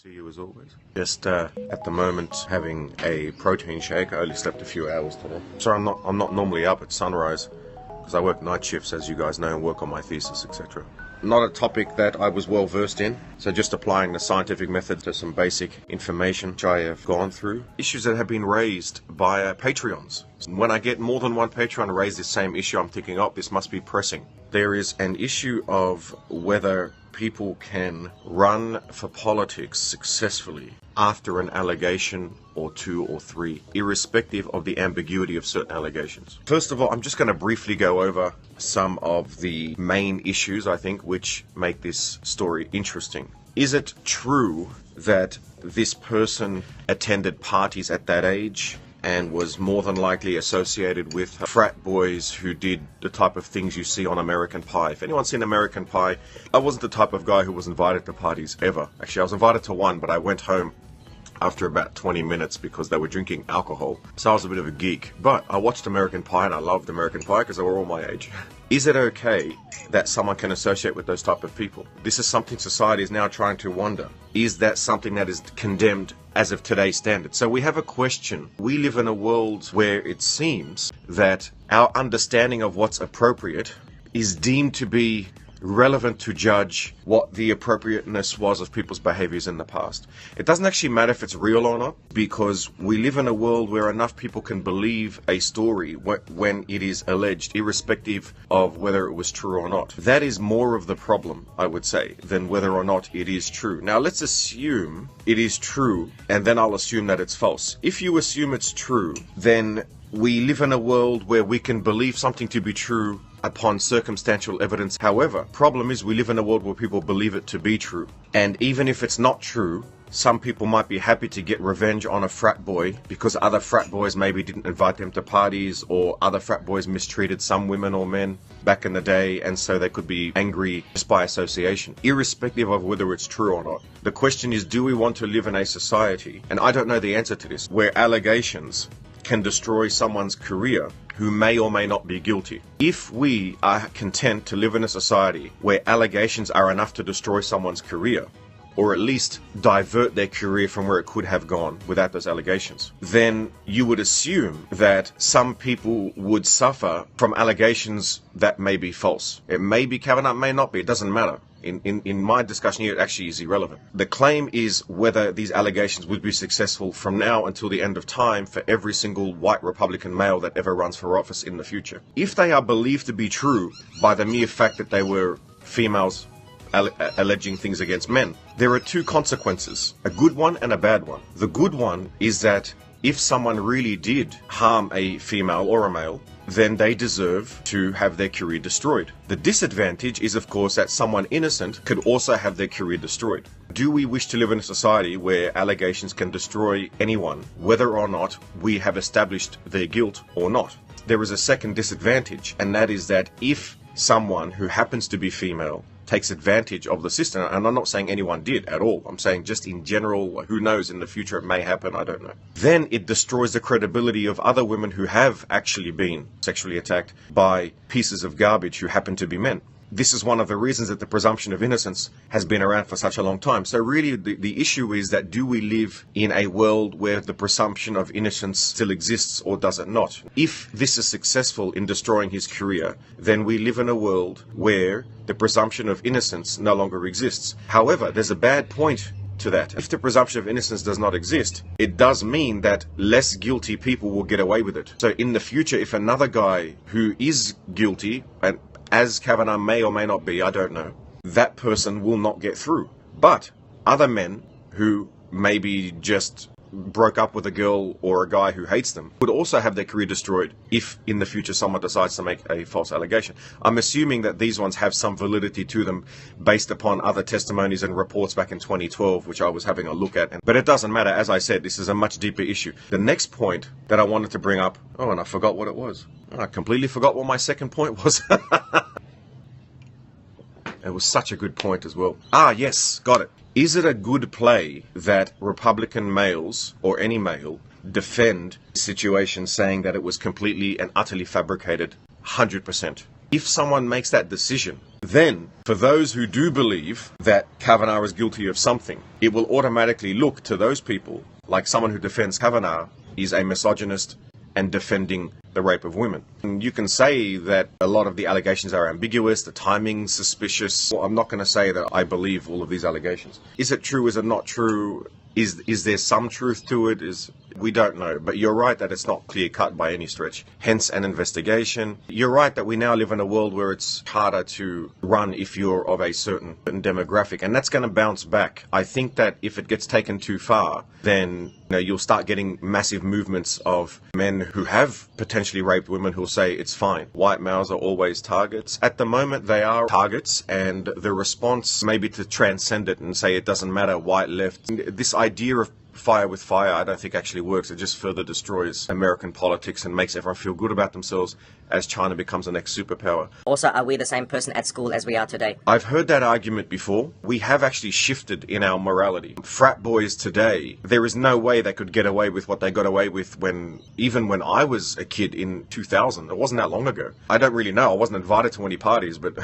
See you as always. Just at the moment having a protein shake. I only slept a few hours today. So I'm not normally up at sunrise because I work night shifts, as you guys know, and work on my thesis, etc. Not a topic that I was well versed in, so just applying the scientific method to some basic information which I have gone through. Issues that have been raised by Patreons. When I get more than one Patreon raise this same issue, I'm thinking, oh, this must be pressing. There is an issue of whether people can run for politics successfully after an allegation or two or three, irrespective of the ambiguity of certain allegations. First of all, I'm just going to briefly go over some of the main issues, I think, which make this story interesting. Is it true that this person attended parties at that age and was more than likely associated with frat boys who did the type of things you see on American Pie? If anyone's seen American Pie, I wasn't the type of guy who was invited to parties, ever. Actually, I was invited to one, but I went home after about 20 minutes because they were drinking alcohol. So I was a bit of a geek. But I watched American Pie and I loved American Pie because they were all my age. Is it okay that someone can associate with those type of people? This is something society is now trying to wonder. Is that something that is condemned as of today's standards? So we have a question. We live in a world where it seems that our understanding of what's appropriate is deemed to be relevant to judge what the appropriateness was of people's behaviors in the past. It doesn't actually matter if it's real or not, because we live in a world where enough people can believe a story when it is alleged, irrespective of whether it was true or not. That is more of the problem, I would say, than whether or not it is true. Now, let's assume it is true, and then I'll assume that it's false. If you assume it's true, then we live in a world where we can believe something to be true upon circumstantial evidence. However, problem is we live in a world where people believe it to be true. And even if it's not true, some people might be happy to get revenge on a frat boy because other frat boys maybe didn't invite them to parties, or other frat boys mistreated some women or men back in the day, and so they could be angry just by association, irrespective of whether it's true or not. The question is, do we want to live in a society, and I don't know the answer to this, where allegations can destroy someone's career who may or may not be guilty? If we are content to live in a society where allegations are enough to destroy someone's career, or at least divert their career from where it could have gone without those allegations, then you would assume that some people would suffer from allegations that may be false. It may be Kavanaugh, it may not be, it doesn't matter. In my discussion here, it actually is irrelevant. The claim is whether these allegations would be successful from now until the end of time for every single white Republican male that ever runs for office in the future. If they are believed to be true by the mere fact that they were females alleging things against men, there are two consequences, a good one and a bad one. The good one is that if someone really did harm a female or a male, then they deserve to have their career destroyed. The disadvantage is, of course, that someone innocent could also have their career destroyed. Do we wish to live in a society where allegations can destroy anyone, whether or not we have established their guilt or not? There is a second disadvantage, and that is that if someone who happens to be female takes advantage of the system, and I'm not saying anyone did at all, I'm saying just in general, who knows, in the future it may happen, I don't know, then it destroys the credibility of other women who have actually been sexually attacked by pieces of garbage who happen to be men. This is one of the reasons that the presumption of innocence has been around for such a long time. So really the issue is that, do we live in a world where the presumption of innocence still exists, or does it not? If this is successful in destroying his career, then we live in a world where the presumption of innocence no longer exists. However, there's a bad point to that. If the presumption of innocence does not exist, it does mean that less guilty people will get away with it. So in the future, if another guy who is guilty, and as Kavanaugh may or may not be, I don't know, that person will not get through. But other men who maybe just broke up with a girl or a guy who hates them would also have their career destroyed if in the future someone decides to make a false allegation. I'm assuming that these ones have some validity to them based upon other testimonies and reports back in 2012, which I was having a look at. But it doesn't matter. As I said, this is a much deeper issue. The next point that I wanted to bring up, oh, and I forgot what it was. I completely forgot what my second point was. It was such a good point as well. Ah, yes, got it. Is it a good play that Republican males, or any male, defend situations saying that it was completely and utterly fabricated 100%? If someone makes that decision, Then, for those who do believe that Kavanaugh is guilty of something, it will automatically look to those people like someone who defends Kavanaugh is a misogynist and defending the rape of women. And you can say that a lot of the allegations are ambiguous, the timing's suspicious. Well, I'm not going to say that I believe all of these allegations. Is it true? Is it not true? Is there some truth to it? We don't know. But you're right that it's not clear-cut by any stretch. Hence an investigation. You're right that we now live in a world where it's harder to run if you're of a certain demographic. And that's going to bounce back. I think that if it gets taken too far, then you'll start getting massive movements of men who have potentially raped women who'll say it's fine. White males are always targets. At the moment, they are targets, and the response may be to transcend it and say it doesn't matter, white, left. This idea of fire with fire, I don't think actually works. It just further destroys American politics and makes everyone feel good about themselves as China becomes the next superpower. Also, are we the same person at school as we are today? I've heard that argument before. We have actually shifted in our morality. Frat boys today, there is no way they could get away with what they got away with even when I was a kid in 2000. It wasn't that long ago. I don't really know. I wasn't invited to any parties, but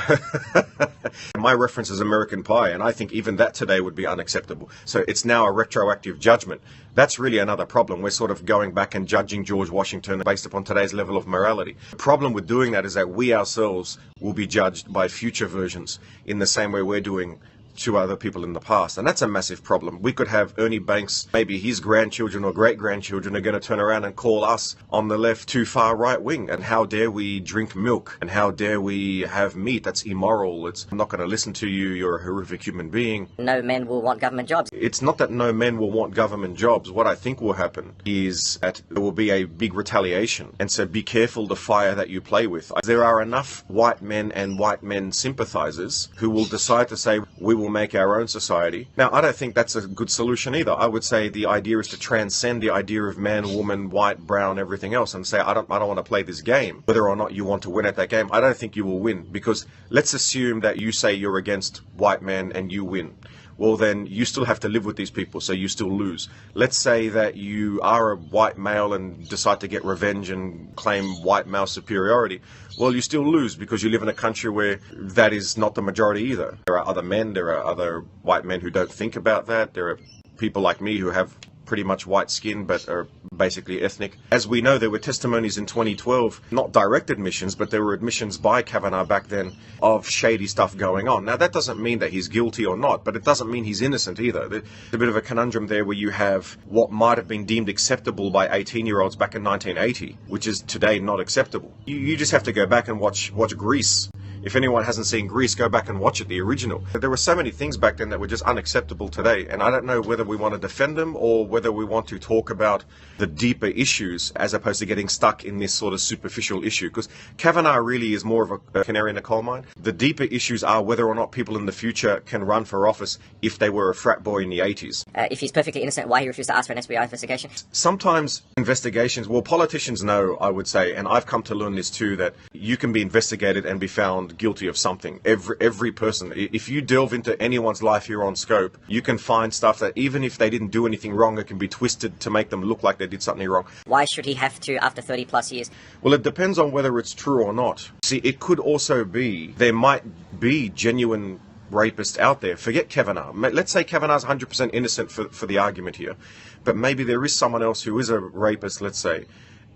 my reference is American Pie, and I think even that today would be unacceptable. So it's now a retroactive judgment. That's really another problem. We're sort of going back and judging George Washington based upon today's level of morality. The problem with doing that is that we ourselves will be judged by future versions in the same way we're doing to other people in the past. And that's a massive problem. We could have Ernie Banks, maybe his grandchildren or great-grandchildren are going to turn around and call us on the left too far right wing. And how dare we drink milk? And how dare we have meat? That's immoral. I'm not going to listen to you. You're a horrific human being. No men will want government jobs. It's not that no men will want government jobs. What I think will happen is that there will be a big retaliation. And so be careful the fire that you play with. There are enough white men and white men sympathizers who will decide to say, we will make our own society. Now, I don't think that's a good solution either. I would say the idea is to transcend the idea of man, woman, white, brown, everything else, and say, I don't want to play this game. Whether or not you want to win at that game, I don't think you will win, because let's assume that you say you're against white men and you win. Well, then you still have to live with these people, so you still lose. Let's say that you are a white male and decide to get revenge and claim white male superiority. Well, you still lose because you live in a country where that is not the majority either. There are other men, there are other white men who don't think about that. There are people like me who have pretty much white skin but are basically ethnic. As we know, there were testimonies in 2012, not direct admissions, but there were admissions by Kavanaugh back then of shady stuff going on. Now, that doesn't mean that he's guilty or not, but it doesn't mean he's innocent either. There's a bit of a conundrum there where you have what might have been deemed acceptable by 18-year-olds back in 1980, which is today not acceptable. You just have to go back and watch Grease. If anyone hasn't seen Grease, go back and watch it, the original. There were so many things back then that were just unacceptable today, and I don't know whether we want to defend them or whether we want to talk about the deeper issues as opposed to getting stuck in this sort of superficial issue, because Kavanaugh really is more of a canary in a coal mine. The deeper issues are whether or not people in the future can run for office if they were a frat boy in the 80s. If he's perfectly innocent, why he refused to ask for an FBI investigation? Sometimes investigations, well, politicians know, I would say, and I've come to learn this too, that you can be investigated and be found guilty of something. Every person, if you delve into anyone's life here on Scope, you can find stuff that even if they didn't do anything wrong, it can be twisted to make them look like they did something wrong. Why should he have to after 30 plus years? Well, it depends on whether it's true or not. See, it could also be, there might be genuine rapists out there. Forget Kavanaugh. Let's say Kavanaugh's 100% innocent for the argument here, but maybe there is someone else who is a rapist, let's say,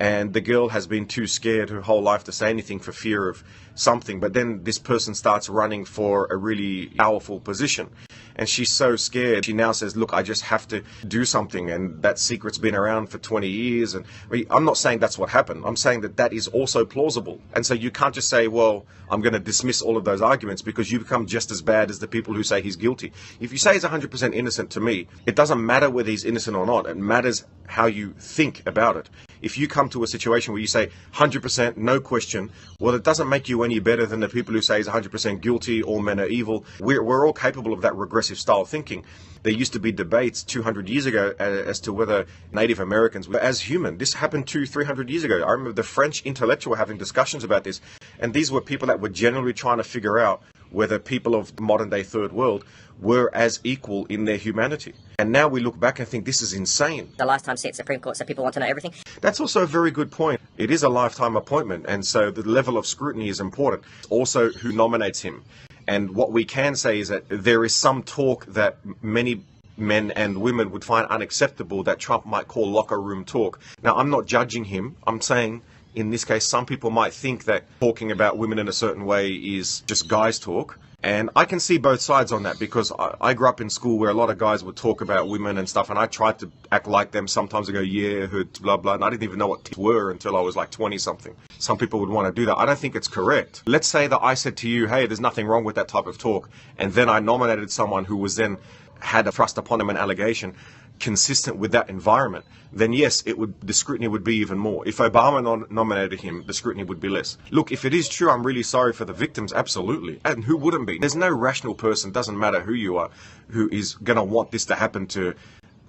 and the girl has been too scared her whole life to say anything for fear of something, but then this person starts running for a really powerful position. And she's so scared, she now says, look, I just have to do something, and that secret's been around for 20 years. And I'm not saying that's what happened. I'm saying that that is also plausible. And so you can't just say, well, I'm going to dismiss all of those arguments, because you become just as bad as the people who say he's guilty. If you say he's 100% innocent, to me, it doesn't matter whether he's innocent or not. It matters how you think about it. If you come to a situation where you say 100%, no question, well, it doesn't make you any better than the people who say he's 100% guilty, all men are evil. We're all capable of that regressive style thinking. There used to be debates 200 years ago as to whether Native Americans were as human. This happened 200-300 years ago. I remember the French intellectual having discussions about this, and these were people that were generally trying to figure out whether people of the modern-day third world were as equal in their humanity. And now we look back and think this is insane. The lifetime seat Supreme Court, so people want to know everything. That's also a very good point. It is a lifetime appointment, and so the level of scrutiny is important. Also, who nominates him. And what we can say is that there is some talk that many men and women would find unacceptable that Trump might call locker room talk. Now, I'm not judging him. I'm saying, in this case, some people might think that talking about women in a certain way is just guys talk. And I can see both sides on that, because I grew up in school where a lot of guys would talk about women and stuff, and I tried to act like them. Sometimes I go, yeah, hood, blah, blah, and I didn't even know what tits were until I was like 20-something. Some people would want to do that. I don't think it's correct. Let's say that I said to you, hey, there's nothing wrong with that type of talk, and then I nominated someone who was then had a thrust upon him an allegation consistent with that environment, then yes, the scrutiny would be even more. If Obama nominated him, the scrutiny would be less. Look, if it is true, I'm really sorry for the victims, absolutely. And who wouldn't be? There's no rational person, doesn't matter who you are, who is going to want this to happen to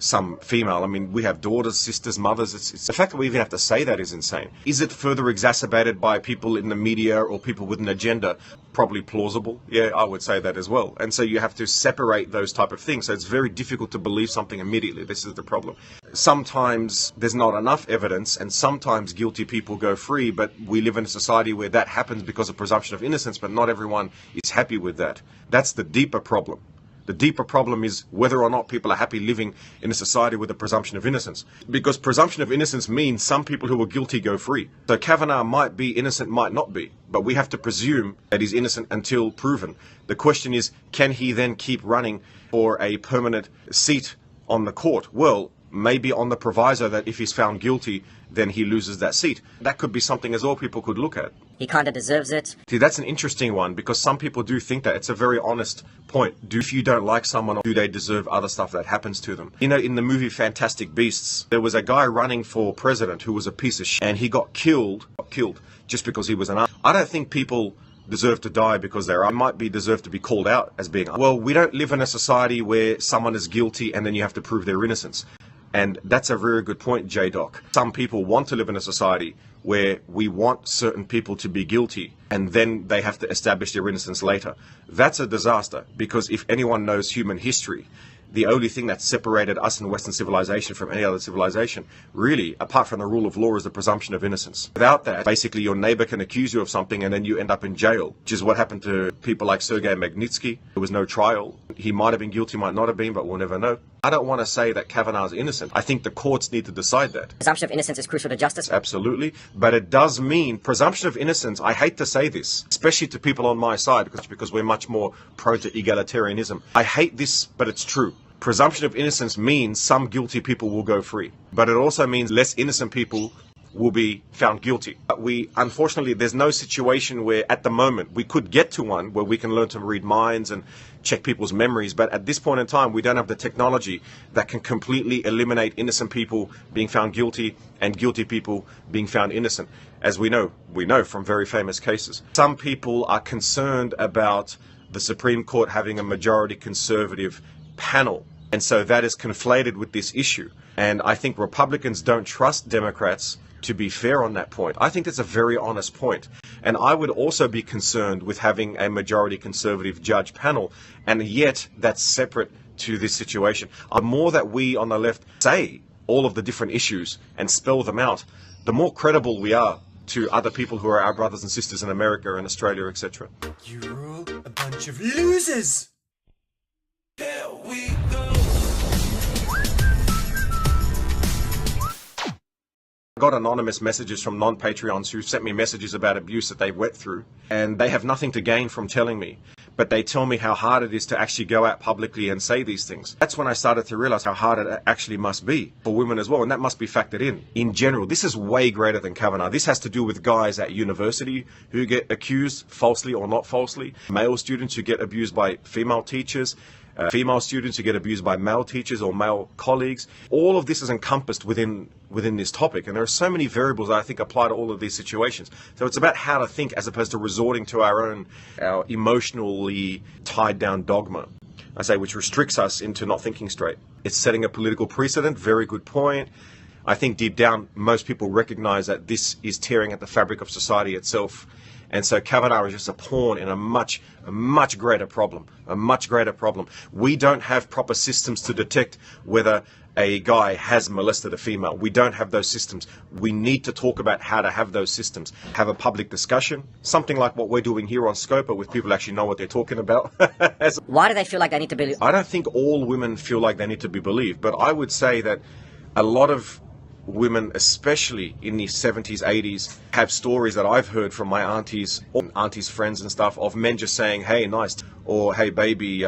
some female. I mean, we have daughters, sisters, mothers. It's the fact that we even have to say that is insane. Is it further exacerbated by people in the media or people with an agenda? Probably plausible. Yeah, I would say that as well. And so you have to separate those type of things. So it's very difficult to believe something immediately. This is the problem. Sometimes there's not enough evidence, and sometimes guilty people go free, but we live in a society where that happens because of presumption of innocence, but not everyone is happy with that. That's the deeper problem. The deeper problem is whether or not people are happy living in a society with a presumption of innocence. Because presumption of innocence means some people who are guilty go free. So Kavanaugh might be innocent, might not be. But we have to presume that he's innocent until proven. The question is, can he then keep running for a permanent seat on the court? Well, maybe on the proviso that if he's found guilty, then he loses that seat. That could be something as well people could look at. He kind of deserves it. See, that's an interesting one, because some people do think that. It's a very honest point. If you don't like someone, do they deserve other stuff that happens to them? You know, in the movie Fantastic Beasts, there was a guy running for president who was a piece of shit, and he got killed just because he was an army. I don't think people deserve to die because they might be deserve to be called out as being, well, we don't live in a society where someone is guilty and then you have to prove their innocence. And that's a very good point, J-Doc. Some people want to live in a society where we want certain people to be guilty and then they have to establish their innocence later. That's a disaster, because if anyone knows human history, the only thing that separated us in Western civilization from any other civilization, really, apart from the rule of law, is the presumption of innocence. Without that, basically your neighbor can accuse you of something and then you end up in jail, which is what happened to people like Sergei Magnitsky. There was no trial. He might have been guilty, might not have been, but we'll never know. I don't want to say that Kavanaugh's innocent. I think the courts need to decide that. Presumption of innocence is crucial to justice. Absolutely. But it does mean presumption of innocence. I hate to say this, especially to people on my side, because we're much more prone to egalitarianism. I hate this, but it's true. Presumption of innocence means some guilty people will go free, but it also means less innocent people will be found guilty. But unfortunately, there's no situation where at the moment we could get to one where we can learn to read minds and check people's memories. But at this point in time, we don't have the technology that can completely eliminate innocent people being found guilty and guilty people being found innocent. As we know from very famous cases. Some people are concerned about the Supreme Court having a majority conservative panel. And so that is conflated with this issue. And I think Republicans don't trust Democrats to be fair on that point. I think that's a very honest point. And I would also be concerned with having a majority conservative judge panel. And yet that's separate to this situation. The more that we on the left say all of the different issues and spell them out, the more credible we are to other people who are our brothers and sisters in America and Australia, etc. You're all a bunch of losers! Here we go. I got anonymous messages from non-Patreons who sent me messages about abuse that they went through, and they have nothing to gain from telling me, but they tell me how hard it is to actually go out publicly and say these things. That's when I started to realize how hard it actually must be for women as well, and that must be factored in. In general, this is way greater than Kavanaugh. This has to do with guys at university who get accused falsely or not falsely, male students who get abused by female teachers, female students who get abused by male teachers or male colleagues. All of this is encompassed within this topic, and there are so many variables that I think apply to all of these situations. So it's about how to think as opposed to resorting to our emotionally tied down dogma, I say, which restricts us into not thinking straight. It's setting a political precedent. Very good point. I think deep down most people recognize that this is tearing at the fabric of society itself, And so Kavanaugh is just a pawn in a much greater problem. A much greater problem. We don't have proper systems to detect whether a guy has molested a female. We don't have those systems. We need to talk about how to have those systems. Have a public discussion, something like what we're doing here on Scopa, with people actually know what they're talking about. Why do they feel like they need to believe? I don't think all women feel like they need to be believed, but I would say that a lot of women, especially in the 70s, 80s, have stories that I've heard from my aunties, or aunties' friends and stuff, of men just saying, "Hey, nice," or "Hey, baby,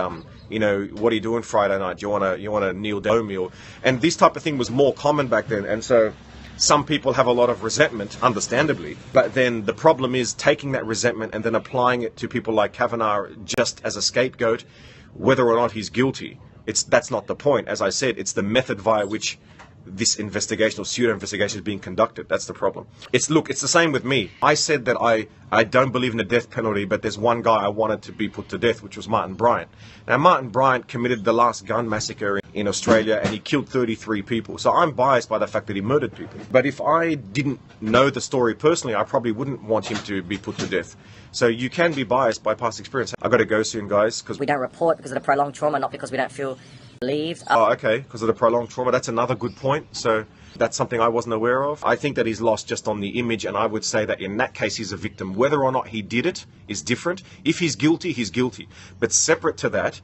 you know, what are you doing Friday night? Do you wanna kneel down me?" And this type of thing was more common back then, and so some people have a lot of resentment, understandably. But then the problem is taking that resentment and then applying it to people like Kavanaugh just as a scapegoat, whether or not he's guilty. That's not the point. As I said, it's the method via which this investigation or pseudo-investigation is being conducted. That's the problem. It's the same with me. I said that I don't believe in the death penalty, but there's one guy I wanted to be put to death, which was Martin Bryant. Now, Martin Bryant committed the last gun massacre in Australia, and he killed 33 people. So I'm biased by the fact that he murdered people. But if I didn't know the story personally, I probably wouldn't want him to be put to death. So you can be biased by past experience. I've got to go soon, guys, because We don't report because of the prolonged trauma, not because we don't feel believed. Oh, okay, because of the prolonged trauma. That's another good point. So that's something I wasn't aware of. I think that he's lost just on the image, and I would say that in that case he's a victim. Whether or not he did it is different. If he's guilty, he's guilty. But separate to that,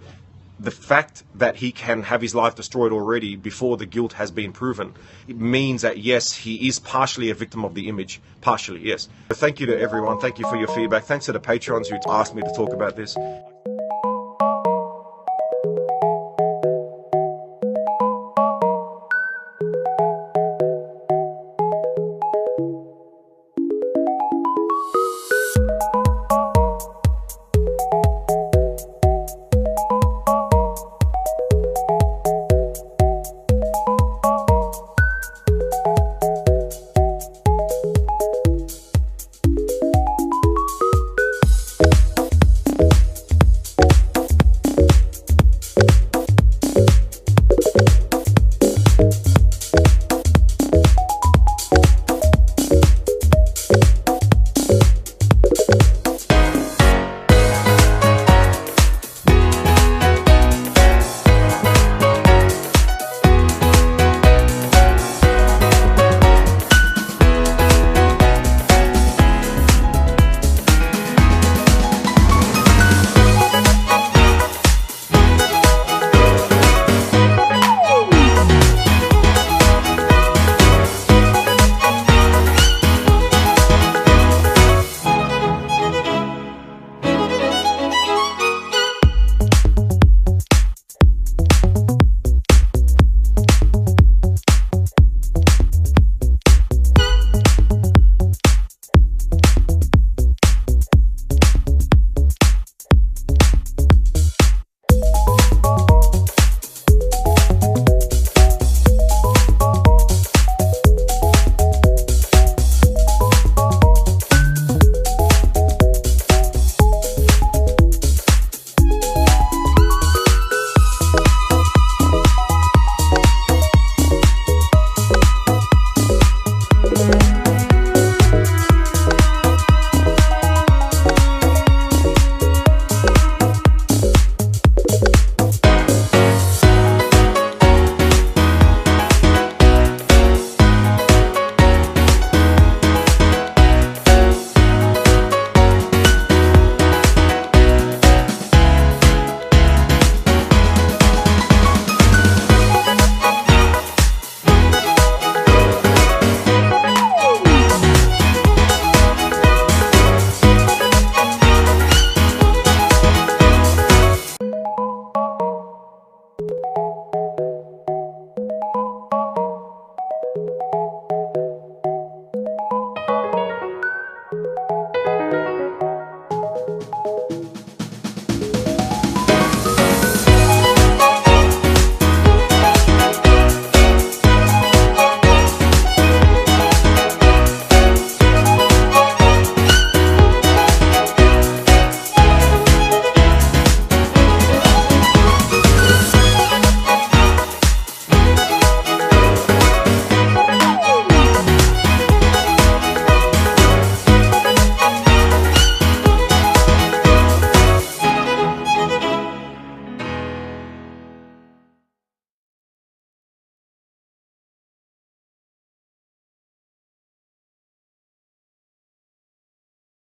the fact that he can have his life destroyed already before the guilt has been proven, it means that yes, he is partially a victim of the image. Partially, yes. Thank you to everyone. Thank you for your feedback. Thanks to the Patreons who asked me to talk about this.